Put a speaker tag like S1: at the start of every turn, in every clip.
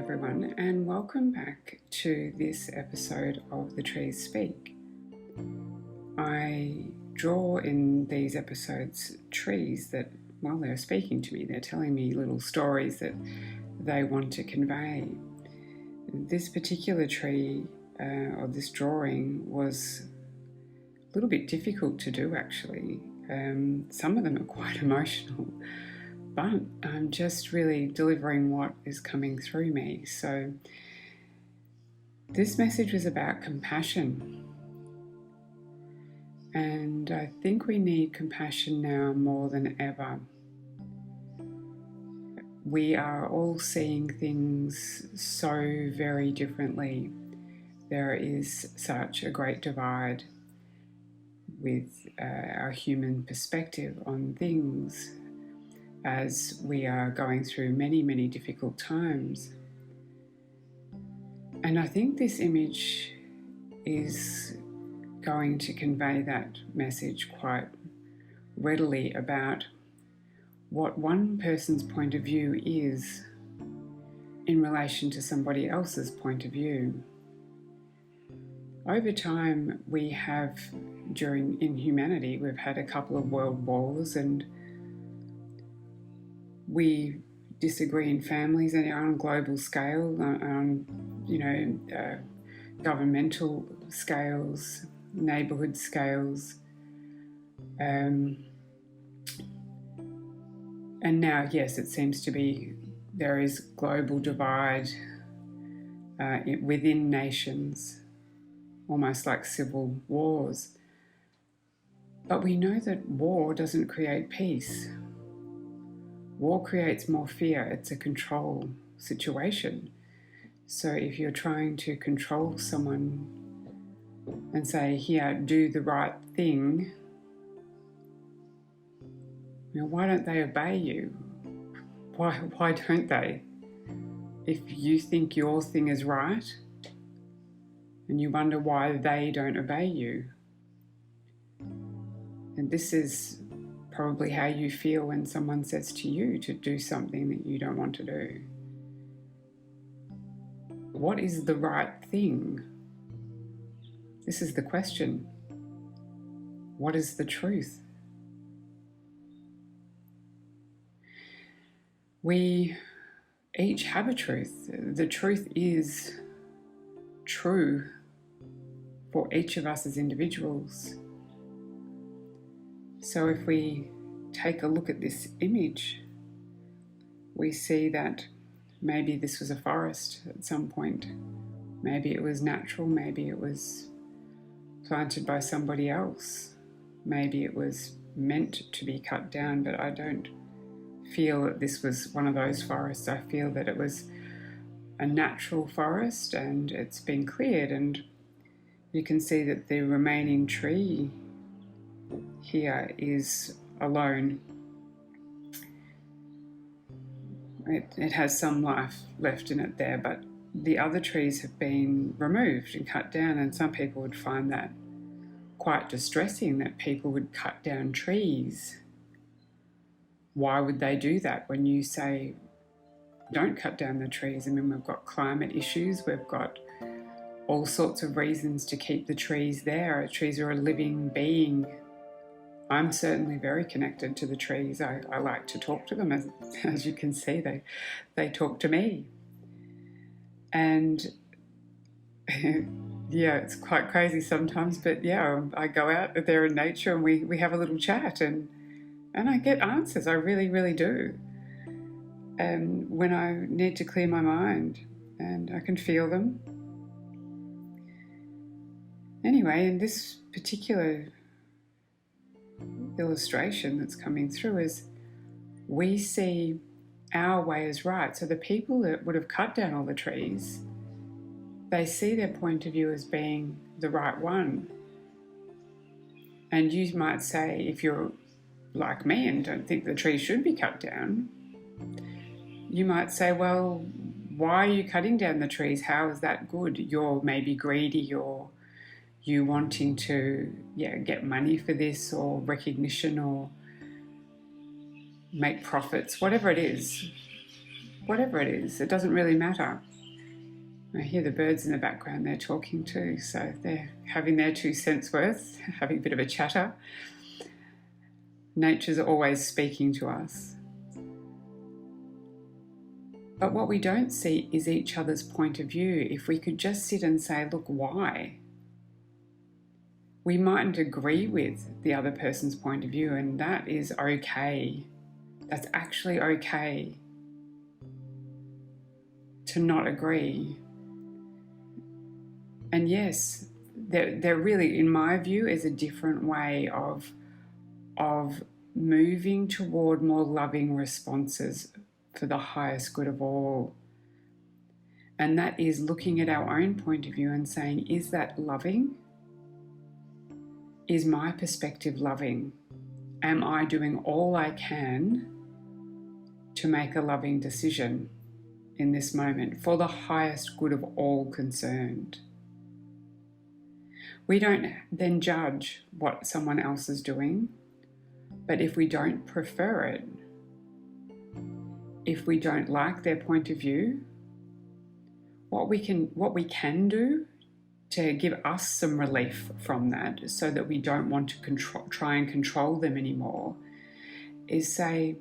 S1: everyone, and welcome back to this episode of The Trees Speak. I draw in these episodes trees that, well, they're speaking to me. They're telling me little stories that they want to convey. This particular tree, or this drawing, was a little bit difficult to do actually. Some of them are quite emotional, but I'm just really delivering what is coming through me. So this message was about compassion. And I think we need compassion now more than ever. We are all seeing things so very differently. There is such a great divide with our human perspective on things as we are going through many, many difficult times. And I think this image is going to convey that message quite readily about what one person's point of view is in relation to somebody else's point of view. Over time, we have, in humanity, we've had a couple of world wars, and we disagree in families and on a global scale, on governmental scales, neighbourhood scales, and now, yes, it seems to be there is global divide within nations, almost like civil wars. But we know that war doesn't create peace. War creates more fear. It's a control situation. So if you're trying to control someone and say, here, do the right thing, why don't they obey you? Why don't they? If you think your thing is right and you wonder why they don't obey you. And this is probably how you feel when someone says to you to do something that you don't want to do. What is the right thing? This is the question. What is the truth? We each have a truth. The truth is true for each of us as individuals. So if we take a look at this image, we see that maybe this was a forest at some point. Maybe it was natural, maybe it was planted by somebody else. Maybe it was meant to be cut down, but I don't feel that this was one of those forests. I feel that it was a natural forest and it's been cleared, and you can see that the remaining tree here is alone. It has some life left in it there, but the other trees have been removed and cut down, and some people would find that quite distressing, that people would cut down trees. Why would they do that when you say don't cut down the trees? I mean, we've got climate issues, we've got all sorts of reasons to keep the trees there. Trees are a living being. I'm certainly very connected to the trees. I like to talk to them, as you can see, they talk to me. And yeah, it's quite crazy sometimes, but yeah, I go out there in nature and we have a little chat, and I get answers. I really, really do. And when I need to clear my mind, and I can feel them. Anyway, in this particular illustration that's coming through is we see our way as right. So the people that would have cut down all the trees, they see their point of view as being the right one. And you might say, if you're like me and don't think the trees should be cut down, you might say, well, why are you cutting down the trees? How is that good? You're maybe greedy, or you wanting to get money for this, or recognition, or make profits, whatever it is, it doesn't really matter. I hear the birds in the background, they're talking too, so they're having their 2 cents worth, having a bit of a chatter. Nature's always speaking to us. But what we don't see is each other's point of view. If we could just sit and say, look, why? We mightn't agree with the other person's point of view, and that is okay. That's actually okay to not agree. And yes, there really, in my view, is a different way of moving toward more loving responses for the highest good of all. And that is looking at our own point of view and saying, is that loving? Is my perspective loving? Am I doing all I can to make a loving decision in this moment for the highest good of all concerned? We don't then judge what someone else is doing, but if we don't prefer it, if we don't like their point of view, what we can do to give us some relief from that, so that we don't want to try and control them anymore, is say,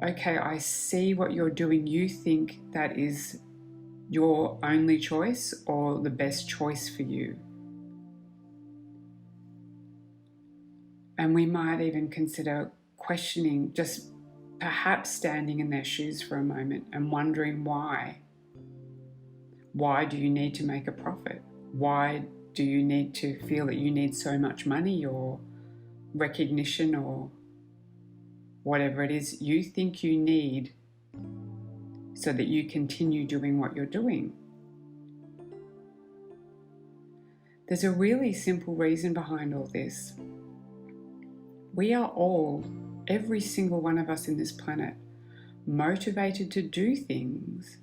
S1: okay, I see what you're doing. You think that is your only choice or the best choice for you. And we might even consider questioning, just perhaps standing in their shoes for a moment and wondering why. Why do you need to make a profit? Why do you need to feel that you need so much money or recognition or whatever it is you think you need so that you continue doing what you're doing? There's a really simple reason behind all this. We are all, every single one of us in this planet, motivated to do things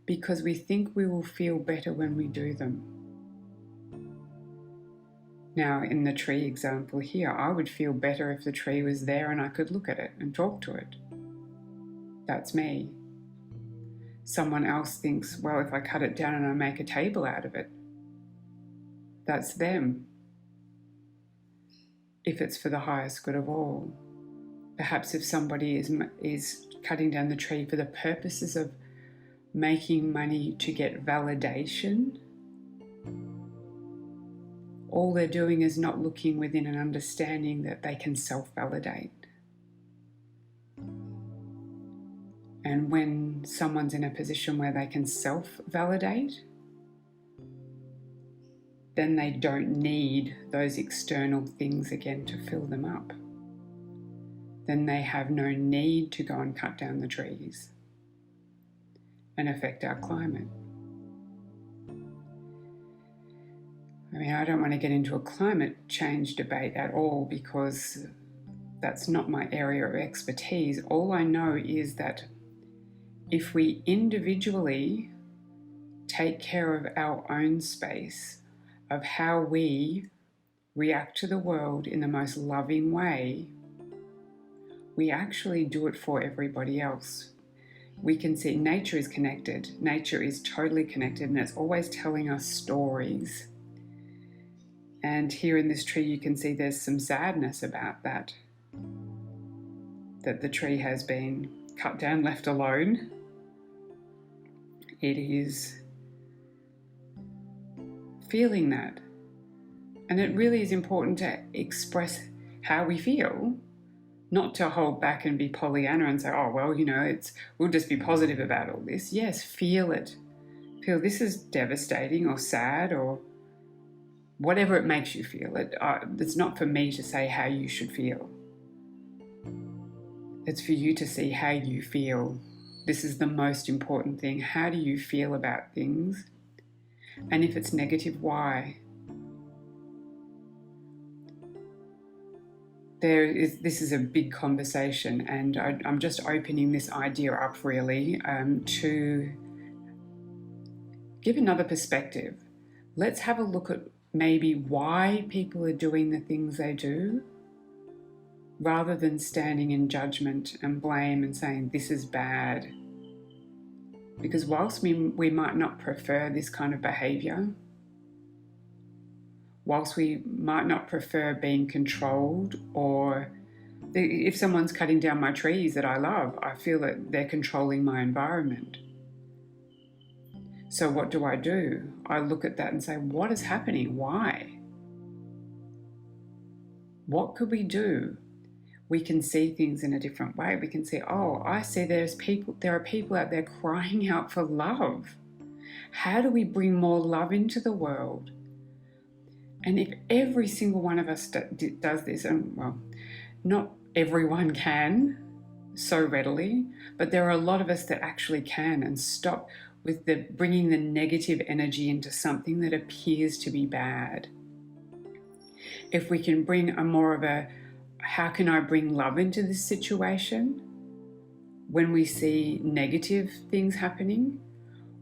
S1: because we think we will feel better when we do them. Now, in the tree example here, I would feel better if the tree was there and I could look at it and talk to it. That's me. Someone else thinks, well, if I cut it down and I make a table out of it, that's them. If it's for the highest good of all. Perhaps if somebody is cutting down the tree for the purposes of making money to get validation, all they're doing is not looking within and understanding that they can self-validate. And when someone's in a position where they can self-validate, then they don't need those external things again to fill them up. Then they have no need to go and cut down the trees and affect our climate. I mean, I don't want to get into a climate change debate at all because that's not my area of expertise. All I know is that if we individually take care of our own space, of how we react to the world in the most loving way, we actually do it for everybody else. We can see nature is connected. Nature is totally connected, and it's always telling us stories. And here in this tree, you can see there's some sadness about that the tree has been cut down, left alone. It is feeling that. And it really is important to express how we feel, not to hold back and be Pollyanna and say, oh, well, we'll just be positive about all this. Yes, feel it. Feel this is devastating or sad or whatever it makes you feel. It's not for me to say how you should feel. It's for you to see how you feel. This is the most important thing. How do you feel about things? And if it's negative, why? This is a big conversation, and I'm just opening this idea up really to give another perspective. Let's have a look at maybe why people are doing the things they do, rather than standing in judgment and blame and saying this is bad. Because whilst we might not prefer this kind of behaviour, whilst we might not prefer being controlled, or if someone's cutting down my trees that I love, I feel that they're controlling my environment. So what do? I look at that and say, what is happening? Why? What could we do? We can see things in a different way. We can say, oh, I see there are people out there crying out for love. How do we bring more love into the world? And if every single one of us does this, and well, not everyone can so readily, but there are a lot of us that actually can, and stop with bringing the negative energy into something that appears to be bad. If we can bring a more of a, how can I bring love into this situation? When we see negative things happening,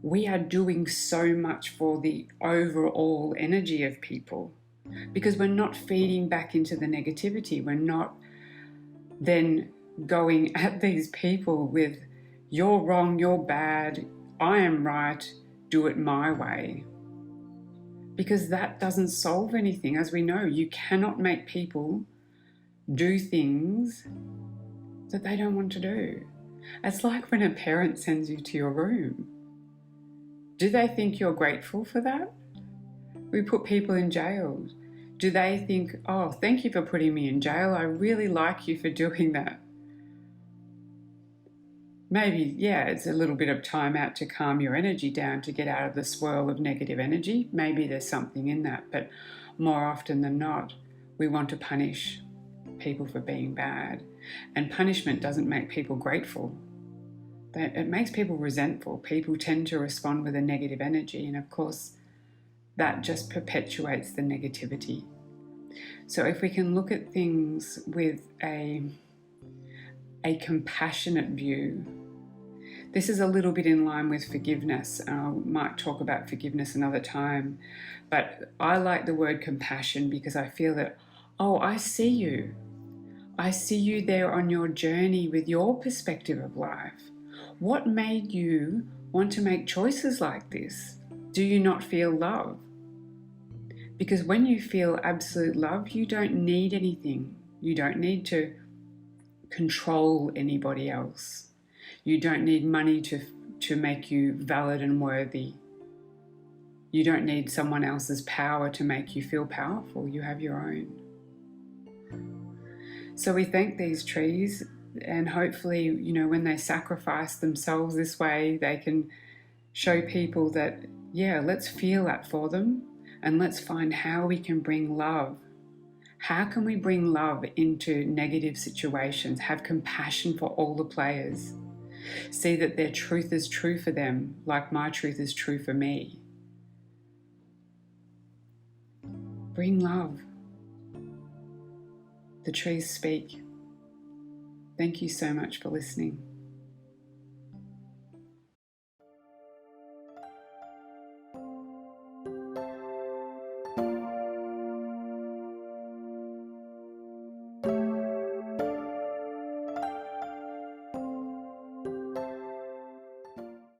S1: we are doing so much for the overall energy of people, because we're not feeding back into the negativity. We're not then going at these people with, you're wrong, you're bad, I am right, do it my way. Because that doesn't solve anything. As we know, you cannot make people do things that they don't want to do. It's like when a parent sends you to your room. Do they think you're grateful for that? We put people in jail. Do they think, oh, thank you for putting me in jail, I really like you for doing that? Maybe, yeah, it's a little bit of time out to calm your energy down, to get out of the swirl of negative energy. Maybe there's something in that, but more often than not, we want to punish people for being bad. And punishment doesn't make people grateful. It makes people resentful. People tend to respond with a negative energy, and of course, that just perpetuates the negativity. So if we can look at things with a compassionate view, this is a little bit in line with forgiveness. I might talk about forgiveness another time, but I like the word compassion because I feel that, oh, I see you. I see you there on your journey with your perspective of life. What made you want to make choices like this? Do you not feel love? Because when you feel absolute love, you don't need anything. You don't need to control anybody else. You don't need money to make you valid and worthy. You don't need someone else's power to make you feel powerful. You have your own. So we thank these trees, and hopefully, when they sacrifice themselves this way, they can show people that, yeah, let's feel that for them, and let's find how we can bring love. How can we bring love into negative situations? Have compassion for all the players. See that their truth is true for them, like my truth is true for me. Bring love. The trees speak. Thank you so much for listening.